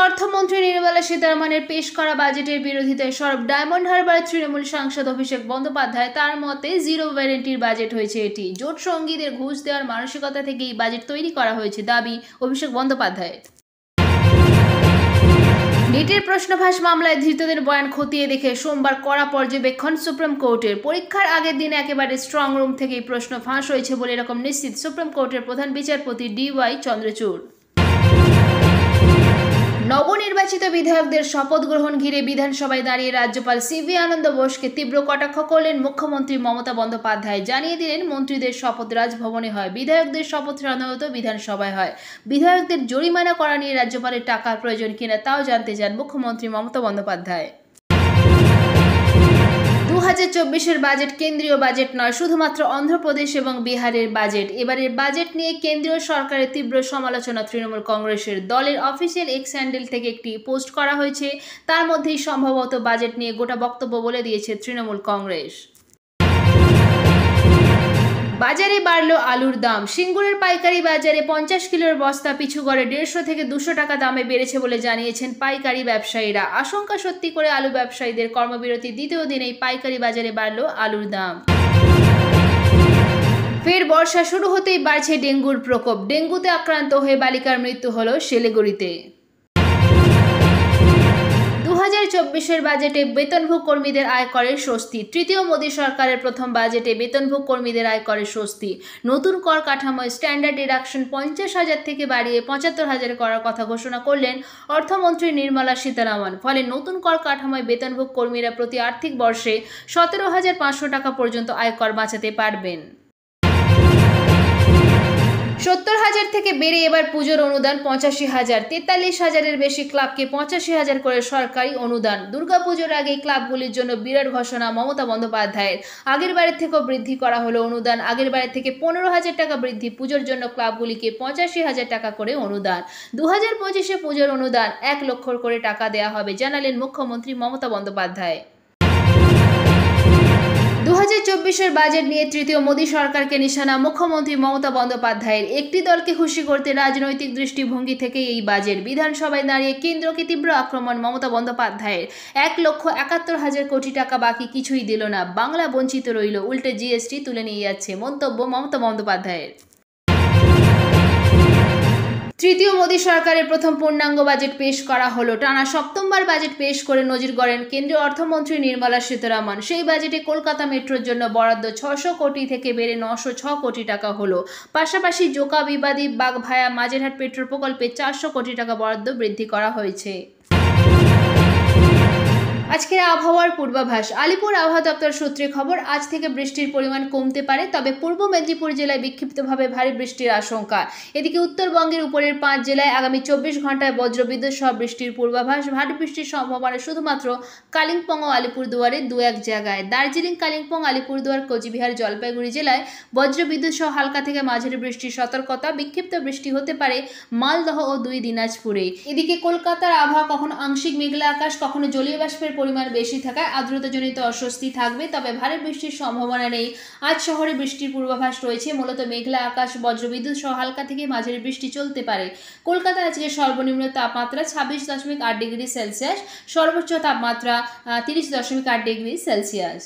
অর্থমন্ত্রী নির্মলা সীতারামনের পেশ করা বাজেটের বিরোধিতায় সরব ডায়মন্ড হারবারের তৃণমূল সাংসদ অভিষেক বন্দ্যোপাধ্যায়। তার মতে জিরো ভ্যারেন্টির বাজেট হয়েছে এটি। জোট সঙ্গীদের ঘুষ দেওয়ার মানসিকতা থেকেই বাজেট তৈরি করা হয়েছে, দাবি অভিষেক বন্দ্যোপাধ্যায়ের। নিটের প্রশ্নফাঁস মামলায় ধৃতদের বয়ান খতিয়ে দেখে সোমবার কড়া পর্যবেক্ষণ সুপ্রিম কোর্টের। পরীক্ষার আগের দিন একেবারে স্ট্রং রুম থেকেই প্রশ্ন ফাঁস হয়েছে বলে এরকম নিশ্চিত সুপ্রিম কোর্টের প্রধান বিচারপতি DY চন্দ্রচূড়। নবনির্বাচিত বিধায়কদের শপথ গ্রহণ ঘিরে বিধানসভায় দাঁড়িয়ে রাজ্যপাল CV আনন্দ বোসকে তীব্র কটাক্ষ করলেন মুখ্যমন্ত্রী মমতা বন্দ্যোপাধ্যায়। জানিয়ে দিলেন, মন্ত্রীদের শপথ রাজভবনে হয়, বিধায়কদের শপথ সাধারণত বিধানসভায় হয়। বিধায়কদের জরিমানা করা নিয়ে রাজ্যপালের টাকার প্রয়োজন কিনা তাও জানতে চান মুখ্যমন্ত্রী মমতা বন্দ্যোপাধ্যায়। 2024-এর বাজেট কেন্দ্রীয় বাজেট নয়, শুধুমাত্র অন্ধ্রপ্রদেশ এবং বিহারের বাজেট। এবারের বাজেট নিয়ে কেন্দ্রীয় সরকারের তীব্র সমালোচনা তৃণমূল কংগ্রেসের। দলের অফিসিয়াল এক্স হ্যান্ডেল থেকে একটি পোস্ট করা হয়েছে, তার মধ্যেই সম্ভবত বাজেট নিয়ে গোটা বক্তব্য বলে দিয়েছে তৃণমূল কংগ্রেস। বাজারে বাড়ল আলুর দাম। সিঙ্গুরের পাইকারি বাজারে 50 কিলোর বস্তা পিছু গড়ে 150 থেকে 200 টাকা দামে বেড়েছে বলে জানিয়েছেন পাইকারি ব্যবসায়ীরা। আশঙ্কা সত্যি করে আলু ব্যবসায়ীদের। কর্মবিরতির দ্বিতীয় দিনেই পাইকারি বাজারে বাড়ল আলুর দাম। ফের বর্ষা শুরু হতেই বাড়ছে ডেঙ্গুর প্রকোপ। ডেঙ্গুতে আক্রান্ত হয়ে বালিকার মৃত্যু হল শিলিগুড়িতে। 2024-এর বাজেটে বেতনভোগ কর্মীদের আয়করের স্বস্তি। তৃতীয় মোদী সরকারের প্রথম বাজেটে বেতনভোগ কর্মীদের আয়করের স্বস্তি। নতুন কর কাঠামোয় স্ট্যান্ডার্ড ডিডাকশন 50,000 থেকে বাড়িয়ে 75,000 করার কথা ঘোষণা করলেন অর্থমন্ত্রী নির্মলা সীতারামন। ফলে নতুন কর কাঠামোয় বেতনভোগ কর্মীরা প্রতি আর্থিক বর্ষে 17,500 টাকা পর্যন্ত আয়কর বাঁচাতে পারবেন। 70,000 থেকে বেড়ে এবার পুজোর অনুদান 85,000। 43,000-এর বেশি ক্লাবকে 85,000 করে সরকারি অনুদান। দুর্গাপুজোর আগে ক্লাবগুলির জন্য বিরাট ঘোষণা মমতা বন্দ্যোপাধ্যায়ের। আগের বারের থেকেও বৃদ্ধি করা হলো অনুদান। আগের বারের থেকে 15,000 টাকা বৃদ্ধি। পুজোর জন্য ক্লাবগুলিকে 85,000 টাকা করে অনুদান। 2025-এ পুজোর অনুদান 1 লক্ষ করে টাকা দেওয়া হবে, জানালেন মুখ্যমন্ত্রী মমতা বন্দ্যোপাধ্যায়। 2024-এর বাজেট নিয়ে তৃতীয় মোদী সরকারকে নিশানা মুখ্যমন্ত্রী মমতা বন্দ্যোপাধ্যায়ের। একটি দলকে খুশি করতে রাজনৈতিক দৃষ্টিভঙ্গি থেকেই এই বাজেট। বিধানসভায় দাঁড়িয়ে কেন্দ্রকে তীব্র আক্রমণ মমতা বন্দ্যোপাধ্যায়ের। 1,71,000 কোটি টাকা বাকি কিছুই দিল না, বাংলা বঞ্চিত রইল, উল্টে GST তুলে নিয়ে যাচ্ছে, মন্তব্য মমতা বন্দ্যোপাধ্যায়ের। তৃতীয় মোদী সরকারের প্রথম পূর্ণাঙ্গ বাজেট পেশ করা হলো। টানা সপ্তমবার বাজেট পেশ করে নজির গড়েন কেন্দ্রীয় অর্থমন্ত্রী নির্মলা সীতারামন। সেই বাজেটে কলকাতা মেট্রোর জন্য বরাদ্দ 600 কোটি থেকে বেড়ে 906 কোটি টাকা হলো। পাশাপাশি জোকা বিবাদী বাগভায়া মাঝেরহাট পেট্রোল প্রকল্পে 400 কোটি টাকা বরাদ্দ বৃদ্ধি করা হয়েছে। আজকের আবহাওয়ার পূর্বাভাস। আলিপুর আবহাওয়া দপ্তর সূত্রে খবর, আজ থেকে বৃষ্টির পরিমাণ কমতে পারে, তবে পূর্ব মেদিনীপুর জেলায় বিক্ষিপ্তভাবে ভারী বৃষ্টির আশঙ্কা। এদিকে উত্তরবঙ্গের উপরের 5 জেলায় আগামী 24 ঘন্টায় বজ্রবিদ্যুৎ সহ বৃষ্টির পূর্বাভাস। ভারী বৃষ্টির সম্ভাবনা শুধুমাত্র কালিম্পং ও আলিপুরদুয়ারের 2-1 জায়গায়। দার্জিলিং, কালিম্পং, আলিপুরদুয়ার, কোচবিহার, জলপাইগুড়ি জেলায় বজ্রবিদ্যুৎ সহ হালকা থেকে মাঝারি বৃষ্টির সতর্কতা। বিক্ষিপ্ত বৃষ্টি হতে পারে মালদহ ও 2 দিনাজপুরে। এদিকে কলকাতার আবহাওয়া কখনো আংশিক মেঘলা আকাশ, কখনো জলীয় বাষ্পের পরিমাণ বেশি থাকায় আর্দ্রতাজনিত অস্বস্তি থাকবে, তবে ভারী বৃষ্টির সম্ভাবনা নেই। আজ শহরে বৃষ্টির পূর্বাভাস রয়েছে, মূলত মেঘলা আকাশ, বজ্রবিদ্যুৎ সহ হালকা থেকে মাঝারি বৃষ্টি চলতে পারে। কলকাতায় আজকে সর্বনিম্ন তাপমাত্রা 26.8 ডিগ্রি সেলসিয়াস, সর্বোচ্চ তাপমাত্রা 30.8 ডিগ্রি সেলসিয়াস।